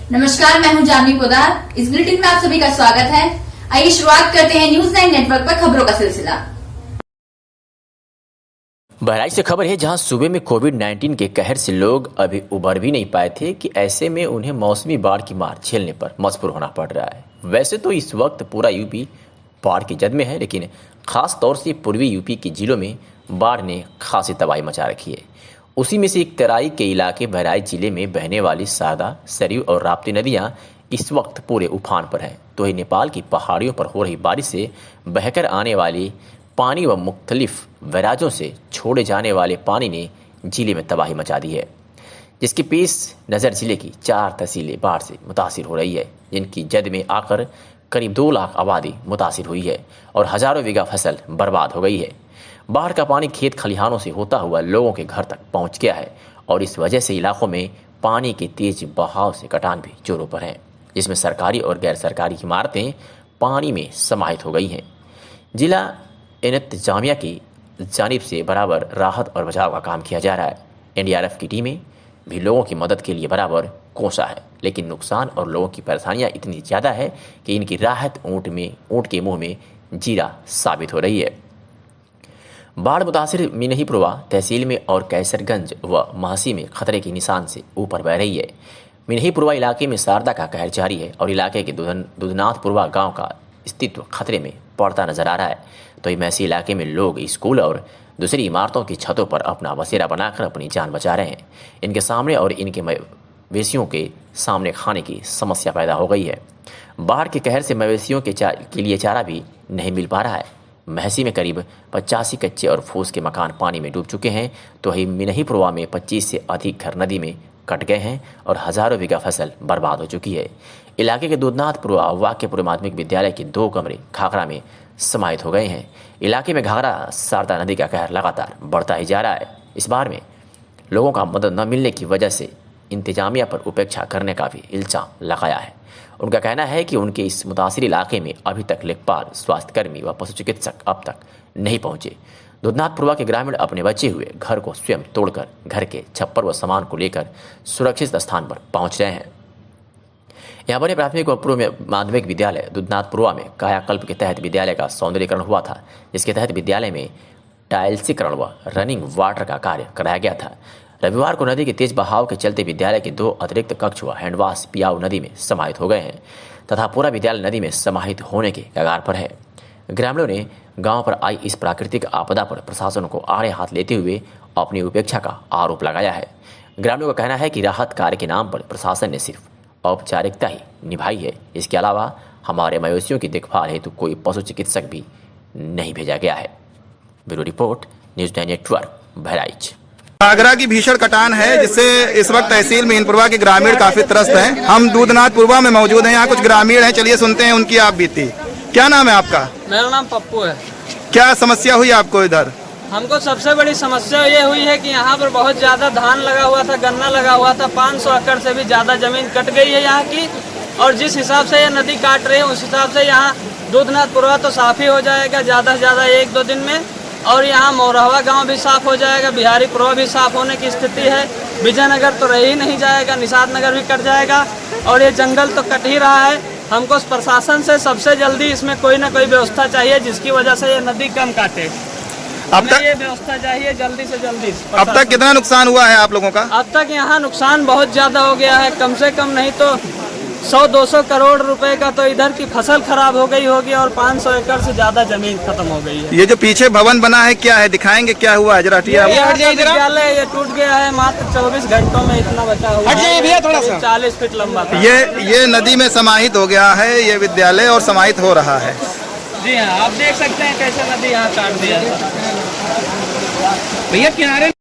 नमस्कार, मैं हूं जानवी पोदार। इस बुलेटिन में आप सभी का स्वागत है। आइए शुरुआत करते हैं न्यूज 9 नेटवर्क पर खबरों का सिलसिला। बहराइच से खबर है, जहां सूबे में कोविड-19 के कहर से लोग अभी उबर भी नहीं पाए थे कि ऐसे में उन्हें मौसमी बाढ़ की मार झेलने पर मजबूर होना पड़ रहा है। वैसे तो इस वक्त पूरा यूपी बाढ़ की जद में है, लेकिन खास तौर से पूर्वी यूपी के जिलों में बाढ़ ने खासी तबाही मचा रखी है। उसी में से एक तराई के इलाके बहराइच जिले में बहने वाली शारदा, सरयू और राप्ती नदियां इस वक्त पूरे उफान पर हैं। तो ही नेपाल की पहाड़ियों पर हो रही बारिश से बहकर आने वाली पानी व मुख्तलिफ बैराजों से छोड़े जाने वाले पानी ने जिले में तबाही मचा दी है, जिसके पेश नज़र जिले की 4 तहसीलें बाढ़ से मुतासिर हो रही है, जिनकी जद में आकर करीब 2 लाख आबादी मुतासिर हुई है और हज़ारों बीघा फसल बर्बाद हो गई है। बाढ़ का पानी खेत खलिहानों से होता हुआ लोगों के घर तक पहुंच गया है और इस वजह से इलाकों में पानी के तेज बहाव से कटान भी जोरों पर है, जिसमें सरकारी और गैर सरकारी इमारतें पानी में समाहित हो गई हैं। जिला इंतजामिया की जानिब से बराबर राहत और बचाव का काम किया जा रहा है। NDRF की टीमें भी लोगों की मदद के लिए बराबर कोसा है, लेकिन नुकसान और लोगों की परेशानियां इतनी ज़्यादा है कि इनकी राहत ऊँट के मुंह में जीरा साबित हो रही है। बाढ़ मुतासिर मिनहीपुरवा तहसील में और कैसरगंज व महासी में खतरे के निशान से ऊपर बह रही है। मिनहीपुरवा इलाके में शारदा का कहर जारी है और इलाके के दुधनाथपुरवा गांव का अस्तित्व खतरे में पड़ता नजर आ रहा है। तो मैसी इलाके में लोग स्कूल और दूसरी इमारतों की छतों पर अपना बसेरा बनाकर अपनी जान बचा रहे हैं। इनके सामने और इनके मवेशियों के सामने खाने की समस्या पैदा हो गई है। बाढ़ के कहर से मवेशियों के लिए चारा भी नहीं मिल पा रहा है। महसी में करीब 85 कच्चे और फूस के मकान पानी में डूब चुके हैं। तो ही मिनहीपुरवा में 25 से अधिक घर नदी में कट गए हैं और हज़ारों बीघा फसल बर्बाद हो चुकी है। इलाके के दुधनाथपुरवा वाक्यपुर माध्यमिक विद्यालय के 2 कमरे घाघरा में समाहित हो गए हैं। इलाके में घाघरा शारदा नदी का कहर लगातार बढ़ता ही जा रहा है। इस बार में लोगों का मदद न मिलने की वजह से इंतजामिया पर उपेक्षा करने का भी इल्जाम लगाया है। उनका कहना है कि उनके इस मुतासिर इलाके में अभी तक लेखपाल, स्वास्थ्यकर्मी व पशु चिकित्सक अब तक नहीं पहुंचे। दुधनाथपुरवा के ग्रामीण अपने बचे हुए घर को स्वयं तोड़कर घर के छप्पर व सामान को लेकर सुरक्षित स्थान पर पहुंच रहे हैं। यहाँ बड़े प्राथमिक व पूर्व माध्यमिक विद्यालय दुधनाथपुरवा में कायाकल्प के तहत विद्यालय का सौंदर्यीकरण हुआ था, जिसके तहत विद्यालय में टाइल्सीकरण व रनिंग वाटर का कार्य कराया गया था। रविवार को नदी के तेज बहाव के चलते विद्यालय के 2 अतिरिक्त कक्ष व हैंडवाश पियाऊ नदी में समाहित हो गए हैं तथा पूरा विद्यालय नदी में समाहित होने के कगार पर है। ग्रामीणों ने गांव पर आई इस प्राकृतिक आपदा पर प्रशासन को आड़े हाथ लेते हुए अपनी उपेक्षा का आरोप लगाया है। ग्रामीणों का कहना है कि राहत कार्य के नाम पर प्रशासन ने सिर्फ औपचारिकता ही निभाई है। इसके अलावा हमारे मवेशियों की देखभाल हेतु कोई पशु चिकित्सक भी नहीं भेजा गया है। Bureau report, news 9 network, Bahraich. Ghaghara की भीषण कटान है, जिससे इस वक्त तहसील मिनहीपुरवा के ग्रामीण काफी त्रस्त हैं। हम दुधनाथपुरवा में मौजूद हैं। यहाँ कुछ ग्रामीण हैं, चलिए सुनते हैं उनकी आप बीती। क्या नाम है आपका? मेरा नाम पप्पू है। क्या समस्या हुई आपको इधर? हमको सबसे बड़ी समस्या ये हुई है कि यहाँ पर बहुत ज़्यादा धान लगा हुआ था, गन्ना लगा हुआ था। 500 एकड़ से भी ज़्यादा ज़मीन कट गई है यहाँ की, और जिस हिसाब से ये नदी काट रही है उस हिसाब से यहाँ दुधनाथपुरवा तो साफ ही हो जाएगा ज़्यादा से ज़्यादा 1-2 दिन में, और यहाँ मोरहवा गांव भी साफ हो जाएगा, बिहारीपुरवा भी साफ होने की स्थिति है। विजयनगर तो रह ही नहीं जाएगा, निषाद नगर भी कट जाएगा, और ये जंगल तो कट ही रहा है। हमको प्रशासन से सबसे जल्दी इसमें कोई ना कोई व्यवस्था चाहिए, जिसकी वजह से ये नदी कम काटे। अब तक ये व्यवस्था चाहिए जल्दी से जल्दी। अब तक कितना नुकसान हुआ है आप लोगों का? अब तक यहाँ नुकसान बहुत ज़्यादा हो गया है, कम से कम नहीं तो 100-200 करोड़ रुपए का तो इधर की फसल खराब हो गई होगी, और 500 एकड़ से ज्यादा जमीन खत्म हो गई है। ये जो पीछे भवन बना है क्या है, दिखाएंगे क्या हुआ है जरा? विद्यालय ये टूट गया है, मात्र 24 घंटों में इतना बचा हुआ है। 40 फीट लंबा था। ये नदी में समाहित हो गया है ये विद्यालय, और समाहित हो रहा है। जी हाँ, आप देख सकते हैं कैसे नदी यहाँ काट दिया भैया किनारे।